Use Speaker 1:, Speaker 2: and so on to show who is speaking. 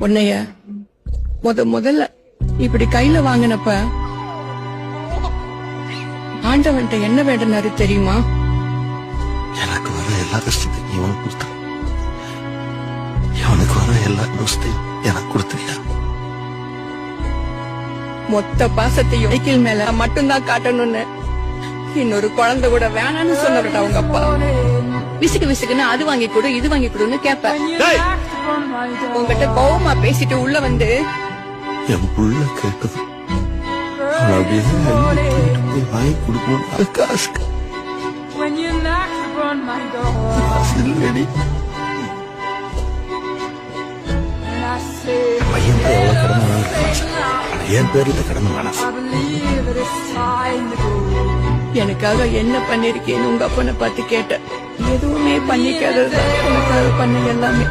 Speaker 1: உன்னைய முதல்ல இப்படி கையில வாங்கினப்ப ஆண்டவன்ட்ட என்ன வேண்டினாரு தெரியுமா?
Speaker 2: எனக்கு வர எல்லா கஷ்டத்தையும் இவனுக்கு கொடுத்தான். இவனுக்கு வர எல்லா கஷ்டத்தையும் எனக்கு கொடுத்தியா?
Speaker 1: மொத்த பாசத்தையும் சைக்கிள் மேல மட்டும்தான் காட்டணும்னு இன்னொரு குழந்தை கூட வேணான்னு சொன்னவர்டா உங்க அப்பா. விசுக்குன்னு அது வாங்கி கொடு இது வாங்கி கொடுன்னு கேப்ப. உங்ககிட்ட கோவமா பேசிட்டு உள்ள வந்து
Speaker 2: என் புள்ள கேட்டது அப்படியே வாங்கி கொடுக்கணும். காசு இல்லடி. பையன் எவ்வளவு கடமை வேணாம், என் பேர்ல கடமை வேணாம்.
Speaker 1: எனக்காக என்ன பண்ணிருக்கேன்னு உங்க அப்பனை பார்த்து கேட்ட. எதுவுமே பண்ணிக்காதது உனக்காக பண்ண எல்லாமே.